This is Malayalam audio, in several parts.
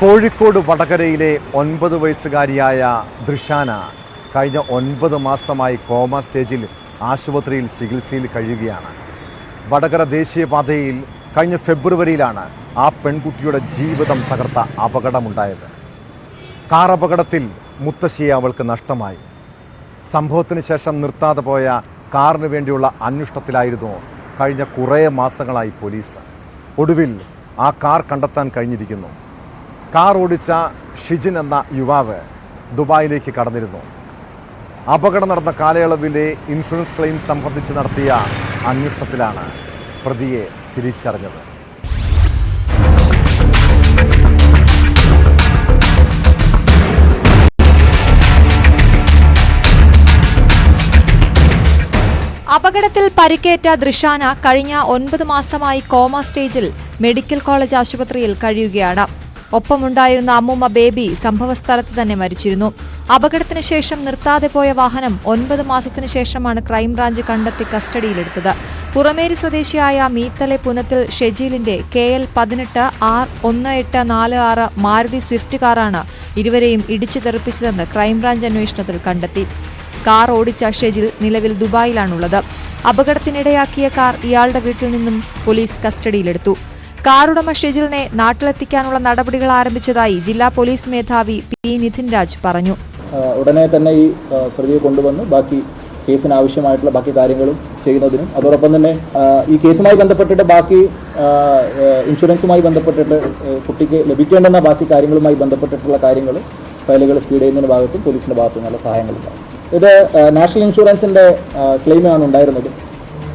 കോഴിക്കോട് വടകരയിലെ 9 വയസ്സുകാരിയായ ദൃഷാന കഴിഞ്ഞ 9 മാസമായി കോമ സ്റ്റേജിൽ ആശുപത്രിയിൽ ചികിത്സയിൽ കഴിയുകയാണ്. വടകര ദേശീയപാതയിൽ കഴിഞ്ഞ ഫെബ്രുവരിയിലാണ് ആ പെൺകുട്ടിയുടെ ജീവിതം തകർത്ത അപകടമുണ്ടായത്. കാർ അപകടത്തിൽ മുത്തശ്ശിയെ അവൾക്ക് നഷ്ടമായി. സംഭവത്തിന് ശേഷം നിർത്താതെ പോയ കാറിന് വേണ്ടിയുള്ള അന്വേഷണത്തിലായിരുന്നു കഴിഞ്ഞ കുറേ മാസങ്ങളായി പോലീസ്. ഒടുവിൽ ആ കാർ കണ്ടെത്താൻ കഴിഞ്ഞിരിക്കുന്നു. കാർ ഓടിച്ച ഷിജിൻ എന്ന യുവാവ് ദുബായിലേക്ക് കടന്നിരുന്നു. അപകടം നടന്ന കാലയളവിലെ ഇൻഷുറൻസ് ക്ലെയിം സംബന്ധിച്ച് നടത്തിയ അന്വേഷണത്തിലാണ് പ്രതിയെ തിരിച്ചറിഞ്ഞത്. അപകടത്തിൽ പരിക്കേറ്റ ദൃഷാന കഴിഞ്ഞ 9 മാസമായി കോമ സ്റ്റേജിൽ മെഡിക്കൽ കോളേജ് ആശുപത്രിയിൽ കഴിയുകയാണ്. ഒപ്പമുണ്ടായിരുന്ന അമ്മൂമ്മ ബേബി സംഭവസ്ഥലത്ത് തന്നെ മരിച്ചിരുന്നു. അപകടത്തിന് ശേഷം നിർത്താതെ പോയ വാഹനം 9 മാസത്തിനു ശേഷമാണ് ക്രൈംബ്രാഞ്ച് കണ്ടെത്തി കസ്റ്റഡിയിലെടുത്തത്. പുറമേരി സ്വദേശിയായ മീത്തലെ പുനത്തിൽ ഷെജീലിന്റെ KL 18 R1846 മാരുതി സ്വിഫ്റ്റ് കാറാണ് ഇരുവരെയും ഇടിച്ചു തെറിപ്പിച്ചതെന്ന് ക്രൈംബ്രാഞ്ച് അന്വേഷണത്തിൽ കണ്ടെത്തി. കാർ ഓടിച്ച ഷെജിൽ നിലവിൽ ദുബായിലാണുള്ളത്. അപകടത്തിനിടയാക്കിയ കാർ ഇയാളുടെ വീട്ടിൽ നിന്നും പോലീസ് കസ്റ്റഡിയിലെടുത്തു. കാറുടമ ഷെജിലിനെ നാട്ടിലെത്തിക്കാനുള്ള നടപടികൾ ആരംഭിച്ചതായി ജില്ലാ പോലീസ് മേധാവി P. നിതിൻ രാജ് പറഞ്ഞു. ഉടനെ തന്നെ ഈ പ്രതിയെ കൊണ്ടുവന്ന് ബാക്കി കേസിന് ആവശ്യമായിട്ടുള്ള ബാക്കി കാര്യങ്ങളും ചെയ്യുന്നതിനും അതോടൊപ്പം തന്നെ ഈ കേസുമായി ബന്ധപ്പെട്ടിട്ട് ബാക്കി ഇൻഷുറൻസുമായി ബന്ധപ്പെട്ടിട്ട് കുട്ടിക്ക് ലഭിക്കേണ്ടുന്ന ബാക്കി കാര്യങ്ങളുമായി ബന്ധപ്പെട്ടിട്ടുള്ള കാര്യങ്ങൾ ഫയലുകൾ സ്പീഡ് ചെയ്യുന്നതിന് ഭാഗത്തും പോലീസിന്റെ ഭാഗത്തും നല്ല സഹായങ്ങളുണ്ടാകും. ഇത് നാഷണൽ ഇൻഷുറൻസിന്റെ ക്ലെയിമാണ് ഉണ്ടായിരുന്നത്.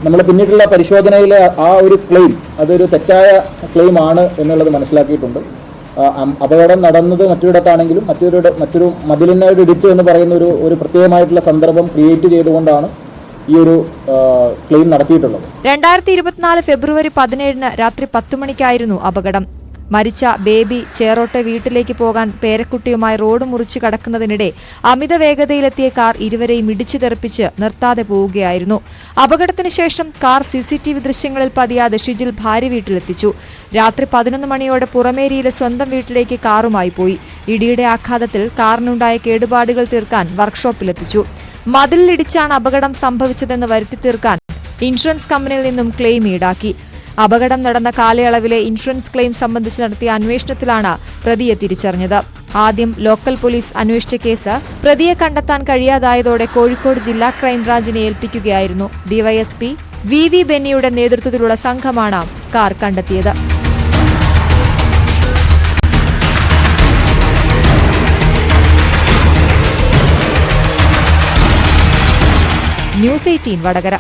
നമ്മൾ പിന്നീടുള്ള പരിശോധനയിൽ ആ ഒരു ക്ലെയിം അതൊരു തെറ്റായ ക്ലെയിം ആണ് എന്നുള്ളത് മനസ്സിലാക്കിയിട്ടുണ്ട്. അപകടം നടന്നത് മറ്റൊരിടത്താണെങ്കിലും മറ്റൊരു മതിലിനോട് ഇടിച്ചു എന്ന് പറയുന്ന ഒരു പ്രത്യേകമായിട്ടുള്ള സന്ദർഭം ക്രിയേറ്റ് ചെയ്തുകൊണ്ടാണ് ഈ ഒരു ക്ലെയിം നടത്തിയിട്ടുള്ളത്. 2024 ഫെബ്രുവരി 17 രാത്രി 10 മണിക്കായിരുന്നു അപകടം. മരിച്ച ബേബി ചേറോട്ടെ വീട്ടിലേക്ക് പോകാൻ പേരക്കുട്ടിയുമായി റോഡ് മുറിച്ചു കടക്കുന്നതിനിടെ അമിത വേഗതയിലെത്തിയ കാർ ഇരുവരെയും ഇടിച്ചു തെറിപ്പിച്ച് നിർത്താതെ പോവുകയായിരുന്നു. അപകടത്തിന് ശേഷം കാർ CCTV ദൃശ്യങ്ങളിൽ പതിയാതെ ഷിജിൽ ഭാര്യ വീട്ടിലെത്തിച്ചു. രാത്രി 11 മണിയോടെ പുറമേരിയിലെ സ്വന്തം വീട്ടിലേക്ക് കാറുമായി പോയി. ഇടിയുടെ ആഘാതത്തിൽ കാറിനുണ്ടായ കേടുപാടുകൾ തീർക്കാൻ വർക്ക്ഷോപ്പിലെത്തിച്ചു. മതിലിടിച്ചാണ് അപകടം സംഭവിച്ചതെന്ന് വരുത്തി തീർക്കാൻ ഇൻഷുറൻസ് കമ്പനിയിൽ നിന്നും ക്ലെയിം ഈടാക്കി. അപകടം നടന്ന കാലയളവിലെ ഇൻഷുറൻസ് ക്ലെയിം സംബന്ധിച്ച് നടത്തിയ അന്വേഷണത്തിലാണ് പ്രതിയെ തിരിച്ചറിഞ്ഞത്. ആദ്യം ലോക്കൽ പോലീസ് അന്വേഷിച്ച കേസ് പ്രതിയെ കണ്ടെത്താൻ കഴിയാതായതോടെ കോഴിക്കോട് ജില്ലാ ക്രൈംബ്രാഞ്ചിനെ ഏൽപ്പിക്കുകയായിരുന്നു. DYSP VV ബെന്നിയുടെ നേതൃത്വത്തിലുള്ള സംഘമാണ് കാർ കണ്ടെത്തിയത്. News 18 വടകര.